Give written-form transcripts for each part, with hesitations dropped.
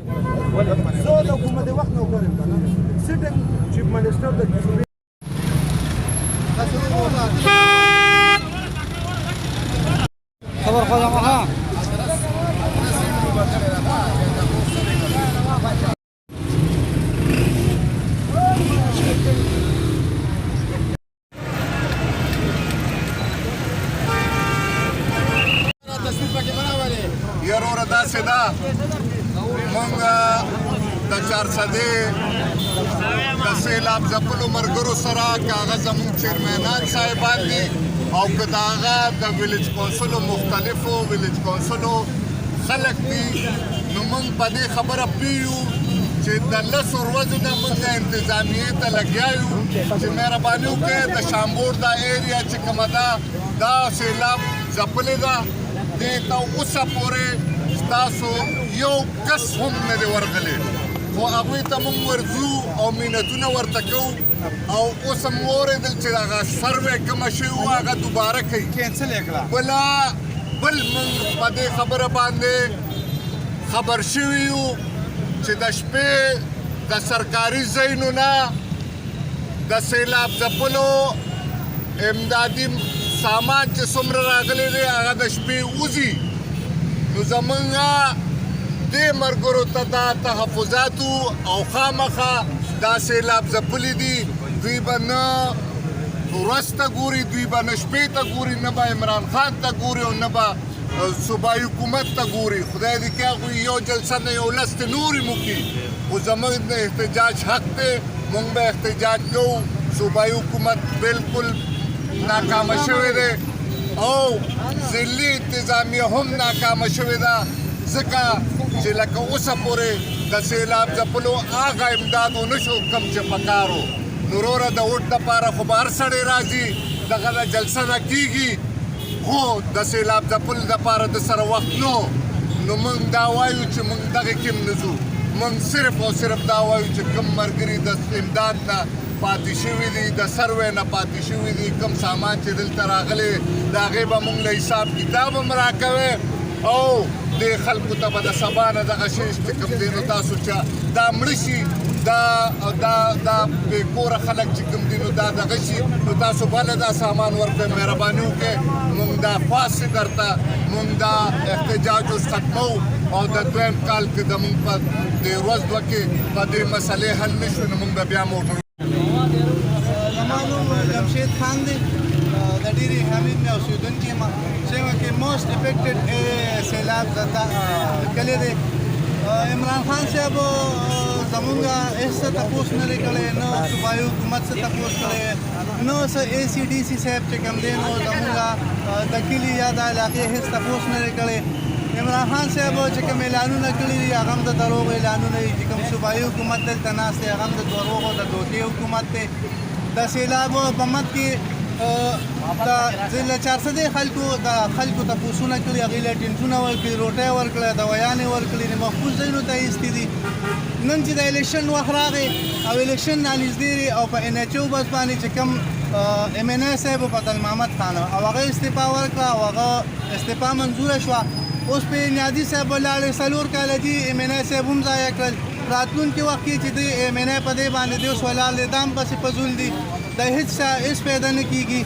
زه د حکومت وخت نوکر یم کنه سیټینګ چیف منسټر د صوبې خبر خدا ها یاره داسې ده موږ د چارسدې د سیلاب ځپلو ملګرو سره که هغه زموږ چیرمنان صاحبان دي او که د هغه د ویلیج کونسلو مختلفو ویلیج کونسلو خلک دي نو موږ په دې خبره پوهیو چې د لسو ورځو نه موږ انتظامیې ته لګیا یو چې مهرباني وکړئ د شامبور دا ایریا چې کومه ده دا سیلاب ځپلې ده دې ته اوسه پورې ستاسو یو کس هم نه دی ورغلی خو هغوی ته موږ ورځو او مینتونه ورته کوو او اوس هم واورېدل چې هغه سروې کومه شوې وه هغه دوباره کوي کینسل یې کړه بل موږ په دې خبره باندې خبر شوي یو چې د شپې د سرکاري ځایونو نه د سیلاب ځپلو امدادي سامان چې څومره راغلی دی هغه د شپې وځي نو زمونږ دې ملګرو ته دا تحفظاتو او خامخا دا سیلاب ځپلي دي دوی به نه ورځ ته ګوري دوی به نه شپې ته ګوري نه به عمران خان ته ګوري او نه به صوبایي حکومت ته ګوري خدای دې کړي هغوی یو جلسه نه یو لس ته نورې وکړي خو زموږ د احتجاج حق دی موږ به احتجاج کوو صوبایي حکومت بلکل ناکامه شوی دی او ضلعي انتظامیه هم ناکامه شوې ده ځکه چې لکه اوسه پورې د سیلاب ځپلو هغه امداد ونه شو کوم چې پکار و نو وروره د اوټ دپاره خو به هر سړی راځي دغه د جلسه نه کېږي خو د سیلاب ځپلو دپاره د سره وخت نو موږ دا وایو چې موږ دغې کې هم نه ځو موږ صرف او صرف دا وایو چې کوم ملګري د امداد نه پاتې شوي دي د سروې نه پاتې شوي دي کوم سامان چې دلته راغلی د هغې به موږ له حساب کتاب هم راکوئ او دې خلکو ته به د سبا نه دغه شی چې کوم دی نو تاسو چې دا مړه شي دا بې کوره خلک چې کوم دي نو دا دغه شي نو تاسو بله دا سامان ورکړئ مهرباني وکړئ موږ دا پاسې درته موږ دا احتجاج اوس ختمو او د دویم کال کې د موږ په دې ورځ دوه کې په دې مسلې حل نه شو نو موږ به بیا موټر زما نوم جمشید خان دی د ډېرې حمید مې اوسېدونکی یم سیمه کې موسټ افیکټډ سیلاب کلی دی عمران خان صاحب زمونږ هېڅ څه تپوس نه دی کړی نه صوبایي حکومت څه تپوس کړی نه څه ACDC صاحب چې کوم دی نو زمونږ د کلي یا د علاقې هېڅ تپوس نه دی کړی عمران خان صاحب چې کوم اعلانونه کړي دي هغه هم د دروغو اعلانونه دي چې کوم صوبایي حکومت دلته ناست دی هغه هم د دروغو د دوکې حکومت دی د سیلابو په مد کې د ضلع چارسدې خلکو تپوسونه کړي هغې له ټینټونه ورکړي روټۍ ورکړه دوایانې ورکړي د محفوظ ځایونو ته ایستي دي نن چې د الیکشن وخت راغی او الیکشن رانږدې دی او په NHO بس باندې چې کوم MNA صاحب بدل محمد خان او هغه استعفا ورکړه او هغه استعفا منظوره شوه اوس په نیادي صاحب ولاړې 4 کاله دي MNA صاحب هم ضایع کړل راتلونکي وخت کې چې د MNA په دې باندې دی اوس ولاړ دی دا هم پسې فضول دي د هېڅ فایده نه کېږي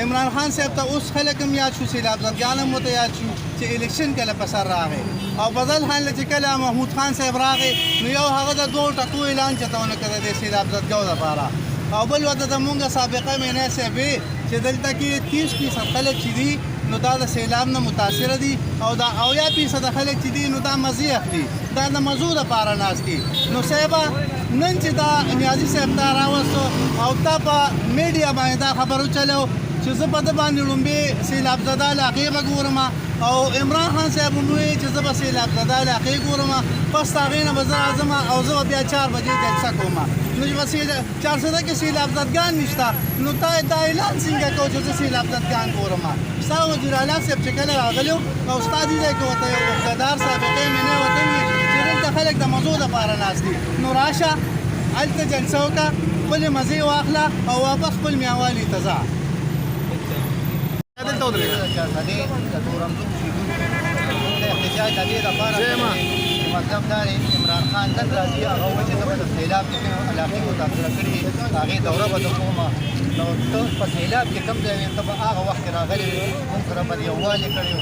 عمران خان صاحب ته اوس خلک هم یاد شو سیلاب زدګان هم ورته یاد شو چې الیکشن کله په سر راغی او بدل حال چې کله محمود خان صاحب راغی نو یو هغه د 2 ټکو اعلان چته ونه کړی د سیلاب زدګاو دپاره او بل ورته زمونږ سابقه MNA صاحب چې دلته کې 30% خلک چې دي نو دا د سیلاب نه متاثره دي او دا 80% خلک چې دي نو دا مزې اخلي دا د مزو دپاره ناست دي نو صاحبه نن چې دا نیازي صاحب ته راوستو او تا په میډیا باندې دا خبر وچلو چې زه په ده باندې لومبې سیلاب زده علاقې به ګورم او عمران خان صاحب هم وایي چې زه به سیلاب زده علاقې ګورم پس د هغې نه به زه راځم او زه به بیا 4 بجې جلسه کوم نو چې به چارسده کې سیلاب زدګان نشته نو تا دا اعلان څنګه کوو چې زه سیلاب زدګان ګورم ستا وزیر اعلی صاحب چې کله راغلی او ستا دې ځای کې ورته یو مقتدار سابقې MNA ورته وویل چې دلته خلک د مزو دپاره ناست دي نو راشه هلته جلسه وکړه خپلې مزې واخله او واپس خپل میاوالي ته ځه دلته ودرېږه د احتجاج د دې لپاره مطلب دا دی عمران خان نن راځي هغه وایي چې زه به د سیلاب کې کومې علاقې متاثره کړي د هغې دوره به در کومه نو ته په سیلاب کې کوم ځای وې ته به هغه وخت کې راغلی وې موږ سره به یووالی کړی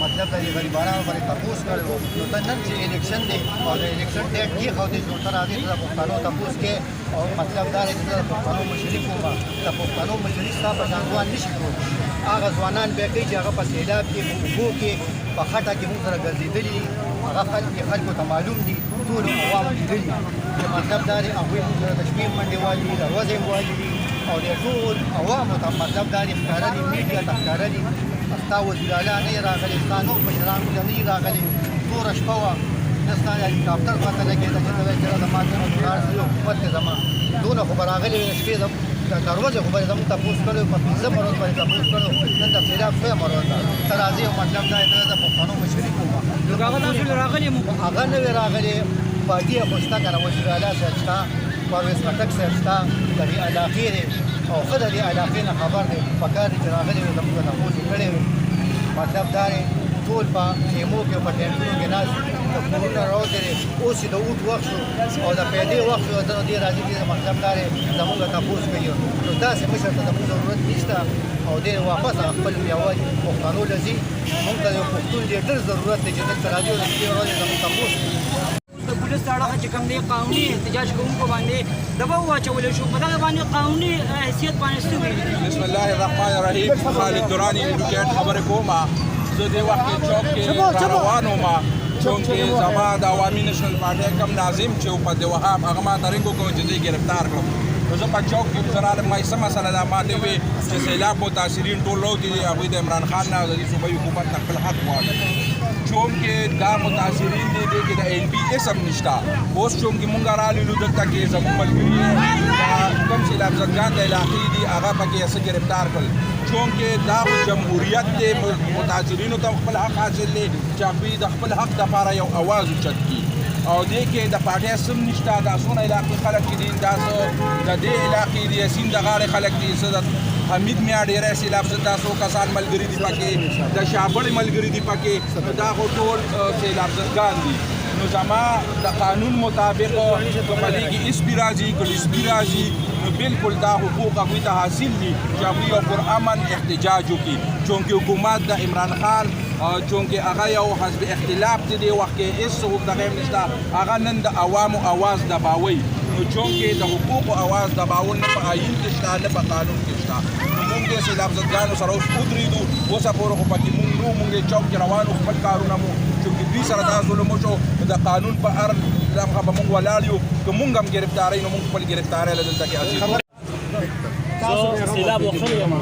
مطلب د غریبانو باندې تپوس کړی نو ته نن چې الیکشن دی او د الیکشن ډیټ کېښودې نو ته راځې ته د پښتنو تپوس کې او مطلب دا دی چې زه د پښتنو مشري کوم د پښتنو مشري ستا په شان ځوان نه شي کولی هغه ځوانان بیا کوي چې هغه په سیلاب کې په اوبو کې په خټه کې موږ سره ګرځېدلي دي هغه خلکو ته معلوم دي ټولو عوامو لیدلي چې مطلب دا دی هغوی موږ سره د شپې منډې والي دي د ورځې هم والي دي او د ټول عوامو ته مطلب دا دی ښکاره دي میډیا ته ښکاره دي ستا وزیر اعلی نه یې راغلی ستا نور مشران ټوله نه یې راغلي توره شپه وه نه ستا هلیکاپټر پته لګېده چې ته وایې چې زما کار سړي حکومت دی زما دونه خو به راغلي وې د شپې د ورځې خو به یې زموږ تپوس کړی په 15 مرض باندې تپوس کړی نن د سیلاب 6 مرض ده ته راځې او مطلب دا دی د پښتنو مشري کوم هغه تاسو راغلي هغه نه وې راغلې پارټي یې خو شته که نه وزیر اعلی صاحب شته پرویز خټک صاحب شته د دې علاقې دی او ښه د دې علاقې نه خبر دی په کار دی چې راغلي وې زموږ تپوس یې کړی وې مطلب دا دی ټول په خیمو کې په ټینټونو کې ناست کورونه راوتلې اوس چې د اوټ وخت شو او د پیدې وخت شو د دې راځي چې مطلب دا دی زموږ تپوس کوي نو داسې مشر ته زموږ ضرورت نشته او دې واپس خپل پیاوړي پښتنو له ځي موږ ته یو پښتون ډېر ضرورت دی چې دلته راځي او د شپې ورځې زموږ تپوس د پولیس اړه چې کوم دی قانوني احتجاج کوونکو باندې دباو واچولی شو په دغه باندې قانوني حیثیت باندې څه ویلي بسم الله الرحمن الرحیم خالد درانی ایډوکیټ خبرې کوم زه دې وخت کې چوک کې روان وم چونکې زما د عوامي نېشنل پارټۍ کم ناظم چې په دې وهاب هغه ما ته رنګ وکړ چې زه ګرفتار کړم نو زه په چوک کې زه راغلم ما یې څه مسله ده ما ته وې چې سیلاب متاثرین ټول راوتي دي هغوی د عمران خان نه د دې صوبایي حکومت نه خپل حق غواړي چونکې دا متاثرین دي دې کې د ایل پي اسم نشته اوس چونکې مونږ راغلو دلته کې زموږ ملګري کوم سیلاب زدګان د علاقې دي هغه پکې څه ګرفتار کړل چونکې دا جمهوریت دی متاثرینو ته خپل حق حاصل دی چې هغوی د خپل حق دپاره یو اواز اوچت کړي او دې کې د پارټۍ سم نشته دا څونه علاقې خلک دي دا څه د دې علاقې د یاسین د غاړې خلک دي څه د حمید میا ډېری سیلاب څه دا څو کسان ملګري دي پکې د شابړې ملګري دي پکې دا خو ټول سیلاب زدګان دي نو زما د قانون مطابق که په دې کې اسپي راځي که ډسپي راځي نو بالکل دا حقوق هغوی ته حاصل دي چې هغوی یو پرامن احتجاج وکړي چونکې حکومت د عمران خان چونکې هغه یو حزب اختلاف دی دې وخت کې هېڅ څوک دغه هم نشته هغه نن د عوامو اواز دباوی نو چونکې د حقوقو اواز دباول نه په آیین کې شته نه په قانون کې شته نو موږ د سیلاب زدګانو سره اوس ودرېدو اوسه پورې خو پکې موږ نو موږ چوک کې روان وو خپل کارونه مو چونکې دوی سره دا ظلم وشو د قانون په اړه دغه به موږ ولاړ یو که موږ هم ګرفتارۍ نو موږ خپل ګرفتارۍ له دلته کې حاصل سیلاب وختل یم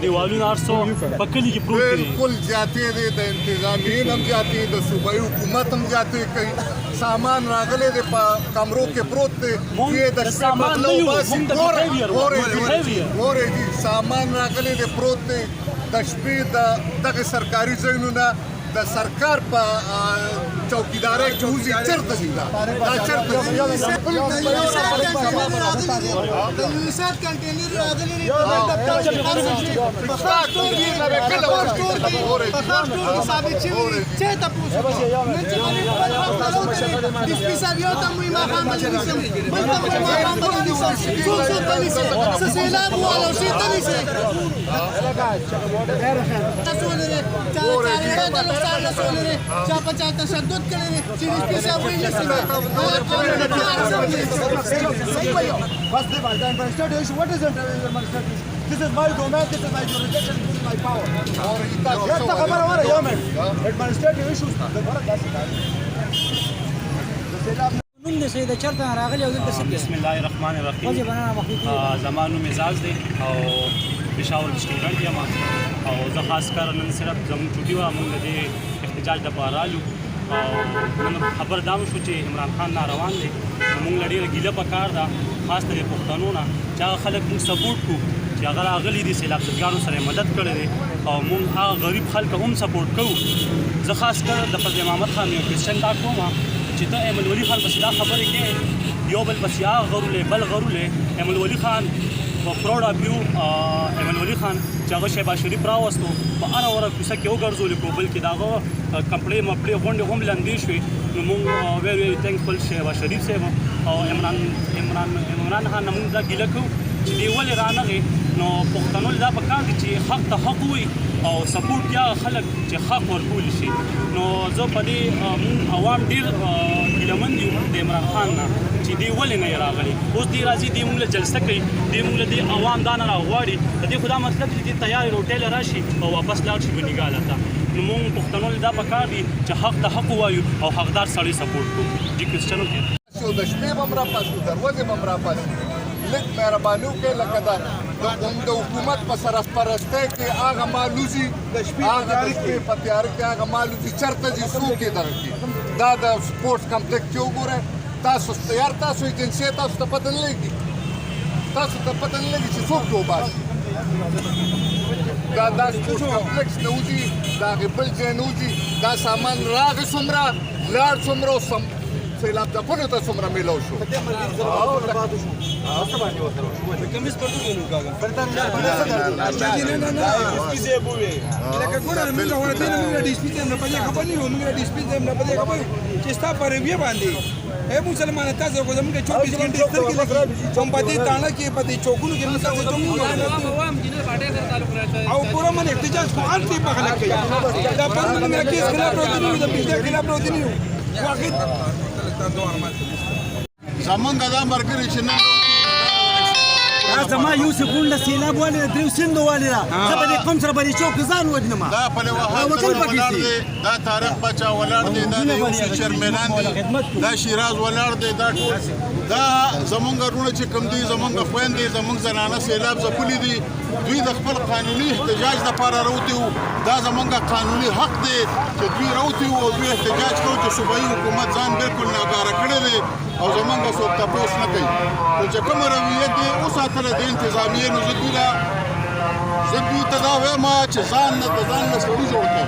دیوالونه هر څو په کلي کې پروت دي بالکل زیاتې دي د انتظامیین هم زیاتې د صوبایي حکومت هم زیاتې کوي سامان راغلی دی په کمرو کې پروت دی یې د شپې بدله وباسي ګورئ جي سامان راغلی دی پروت دی د شپې د دغه سرکاري ځایونو نه د سرکار په چوکیدارۍ کې وځي چېرته دي دا چېرته دي د یونیسف کنټینر راغلی دی په خاص ټول کې ثابت شوي چې تاسو نن چې باندې خپل حق د سپیسا یو ته مو ما هم باندې سم بل ته مو ما هم باندې سم څوک څه تني سي سیلاب ولا شي تني سي تاسو لري نقصان رسولې چا په چا تشدد کړی چې سپیسا وایي نه سي What's the administrative issue? What is the administrative issue? This is my domain, this is my jurisdiction, this is my power. Administrative issues. نوم د سید چرته راغلی او دلته څه بسم الله الرحمن الرحیم زما نوم اعزاز دی او پېښور کې سټوډنټ یم او زه خاص کر نن صرف زموږ چوټي وه موږ د دې احتجاج دپاره رالو او نن خبر دا وشو چې عمران خان ناروان دی نو موږ له ډېره ګیله پکار ده خاص د پښتنو نه چې هغه خلک موږ سپورټ کړو چې هغه راغلي دي سیلاب زدګانو سره مدد کړی دی او موږ هغه غریب خلک هم سپورټ کوو زه خاص کر د فضل محمد خان یو کوېسچن دا کوم چې ته ایمل ولی خان پسې دا خبرې کوې یو بل پسې هغه غرولې بل غرولې ایمل ولی خان په پراوډ اف یو ایمل ولی خان چې هغه شهباز شریف راوستو په هره کوڅه کې وګرځولې کو بلکې د هغه کپړې مپړې غونډې هم لندې شوې نو موږ ویری تھینکفل شهباز شریف صاحب او عمران خان موږ دا ګیله کوو چې دی ولې رانغی نو پښتنو دا پکار دي چې حق ته حق وي او سپورټ یا خلک چې حق ورکول شي نو زه په دې عوام ډیر ګیلمن یو د عمران خان نه چې دی ولې نه راغلی اوس دی راځي دی موږ جلسه کوي دی موږ د عوام دا نه راغواړي د دې خدا مطلب چې تیار روټیل راشي او واپس لاړ شي بنګاله ته نو موږ پښتنو دا پکار دي چې حق ته حق وایو او حقدار سړی سپورټ کوو جی کرسچنو کې د شپې هم راپاسو دروازې هم راپاسي لږ مهرباني وکړئ لکه د حکومت په سرپرستۍ کې هغه مالوزي هغه د شپې په تیاره کې هغه مالوزي چېرته ځي څوک یې دغه کړي دا د سپورټس کمپلیکس کې وګورئ تاسو ایجنسۍ تاسو ته پته نه لګي تاسو ته پته نه لګي چې څوک وباسي دا سپورټس کمپلیکس نه وځي د هغې بل ځای نه وځي دا سامان راغی څومره لاړ څومره سیلاب ځپلو ته څومره میلاو شو مسلمان تاسو کو زموږ 24 غنټې سترګې لګي کوم پدې تاڼه کې پدې چوکونو کې موږ تاسو او پورا من احتجاج کو ان دې په خلک کوي دا پر موږ کې خلاف راځي نو د بجلی خلاف راځي نو واخد زمونږ دا مرګري چې نه زما یوسف ګونډه سیلاب والي درېو سیندو والي ده زه به دې قوم سره به دې چوک ځان وژنم دا په لوحات ولاړ دی دا طارق بچا ولاړ دی دا د یو چیرمنان دی دا شیراز ولاړ دی دا ټول دا زمونږ وروڼه چې کوم دي زمونږ خویندې زمونږ زنانه سیلاب ځپلي دي دوی د خپل قانوني احتجاج لپاره راوتي وو دا زمونږ قانوني حق دی چې دوی راوتي وو او دوی احتجاج کوي چې صوبایي حکومت ځان بالکل ناکاره کړی دی او زمونږ څوک تپوس نه کوي خو چې کومه رویه دی وساتله د انتظامیې نو زه دوی ته دا وایم چې ځان نه د ځان نه سړي جوړ کړي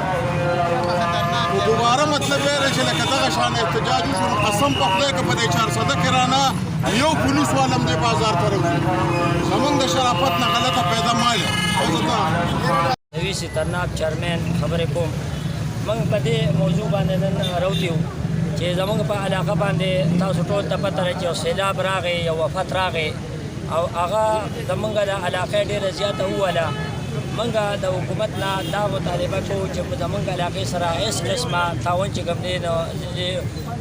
خو دوباره مطلب یې دی چې لکه دغه شان احتجاج وشو نو قسم په خدای که په دې 400 کې رانه یو پولیس والم دې بازار ته راوځي زمونږ د شرافت نه غلطه پیدا ماله نوی سترناب چیرمین خبرې کوم موږ په دې موضوع باندې نن راوتي یو چې زمونږ په علاقه باندې تاسو ټول ته پته راځي چې سیلاب راغی یو وفات راغی او هغه زمونږ د علاقې ډېره زیاته ووله موږ د حکومت نه دا مطالبه کوو چې په زمونږ علاقې سره هېڅ قسمه تاوان چې کوم دی نو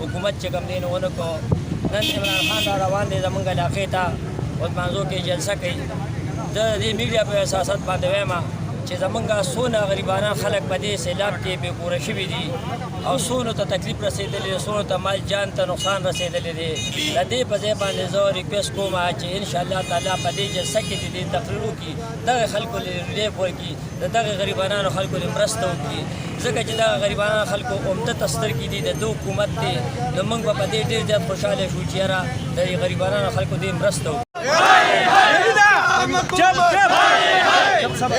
حکومت چې کوم دی نو ونه کړو نن عمران خان را روان دی زمونږ علاقې ته عثمانزو کې جلسه کوي د دې میډیا په اساسات باندې وایم چې زمونږ څونه غریبانه خلک په دې سیلاب کې بې کوره شوي دي او څونو ته تکلیف رسېدلی دی څونو ته مال جان ته نقصان رسېدلی دی د دې په ځای باندې زه ریکویسټ کوم چې انشاءالله تعالی په دې جلسه کې د دې تقریر وکړي دغه خلکو له ریلیف ورکړي د دغه غریبانو خلکو له مرسته وکړي ځکه چې دغه غریبانو خلکو عمده سترګې دي د دې حکومت دی نو موږ به په دې ډېر زیات خوشحاله شو چې یاره د غریبانو خلکو دې مرسته وکړي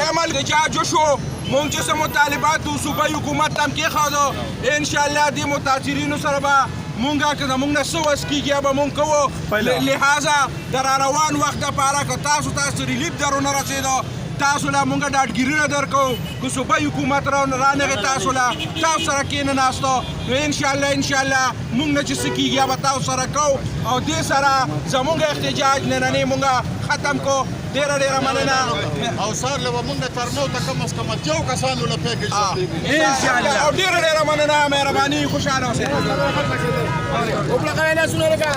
عمل احتجاج شو مونږ چې مطالبات صوبایي حکومت هم کېښودو انشاءالله دې متاثرینو سره به مونږ که زمونږ نه څه وس کېږي به مونږ کوو لحاظه د را روان وخت دپاره که تاسو ریلیف درو نه رسېدو تاسو له مونږ ډاډګیرونه درکوو که صوبایي حکومت رانغې تاسو له تاسو سره کېنناستو نو انشاءالله مونږ نه چې څه کېږي به تاسو سره کوو او دې سره زمونږ احتجاج نننی مونږ ختم کو ډېره مننه او سار له مونږ تر نو ته کم از کم اتیاو کسانو له پیکج انشاءالله او ډېره مننه مهرباني خوشحاله اوسئ وبلغه لاسونه لکه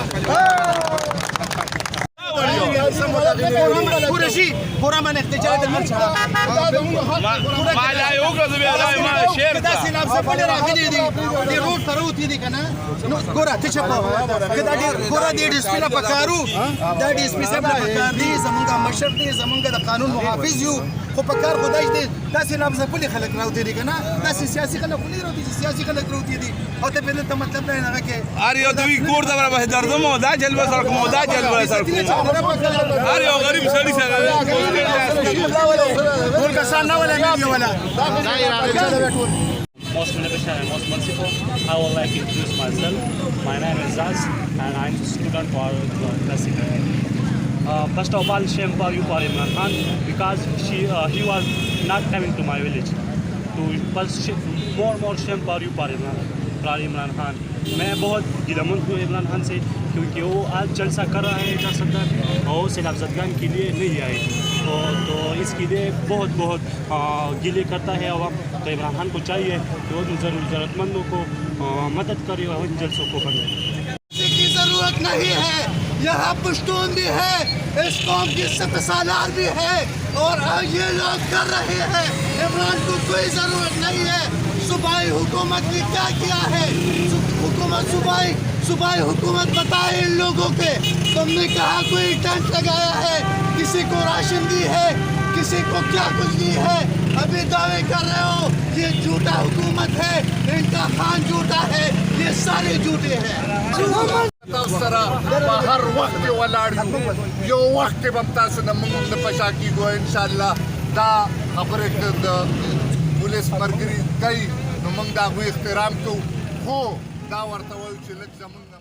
قرشي پورا من احتجاج د هر چا ما لا یو غزه به ما شعر دا سیلاب څخه راغلي دي د روډ ته راوتی دي کنه نو ګوره ته چپا کدا ډیر ګوره د ډي اس پی نه پکارو دا ډي اس پی صاحب نه پکار دي زمونږه مشر دي زمونږه د قانون محافظ یو خو پکار خدای دې دا سیلاب څخه خلک راوتی دي کنه دا سیاسي خلک نه راوتی سیاسي خلک راوتی دي او ته په دې مطلب نه هغه کې ار یو دوی کور دا به دردم او دا جلوه سره کوم دا جلوه سره کوم ار یو غریب سړی سره ټول کسان نه ولا میډیا ولا Most beneficial and most merciful. I would like to introduce myself. My name is Zaz and I'm a student for classical. First of all, shame for you for Imran Khan because he was not coming to my village. More shame for you for Imran Khan. मैं बहुत गिलामंद हूँ इमरान खान से, क्योंकि वो आज जलसा कर रहा है इधर सदर और सैलाब ज़दगान के लिए नहीं आए, तो इसके लिए बहुत गिले करता है अवाम। तो इमरान खान को चाहिए कि वो ज़रूरतमंदों को मदद करे और इन जलसों को बंद करे। किसी की ज़रूरत नहीं है, यहाँ पश्तून भी है, इस कौम की सतसालार भी है, और ये लोग कर रहे हैं। इमरान को कोई ज़रूरत नहीं है। सूबाई हुकूमत ने क्या किया है? सूबाई हुकूमत बताए इन लोगों के, तुमने कहा कोई टेंट लगाया है, किसी को राशन दी है, किसी को क्या कुछ दी है, अभी दावे कर रहे हो ये झूठा हुकूमत है, इनका खान झूठा है, ये सारे झूठे हैं। हर वक्त वलाड़ यो वक्त बमतास नमंग पशाकी गो इंशाल्लाह दा खबरे पुलिस मरगरी कई नमंग दा इख्तिराम को हो दा वर्तवल चिलक जमन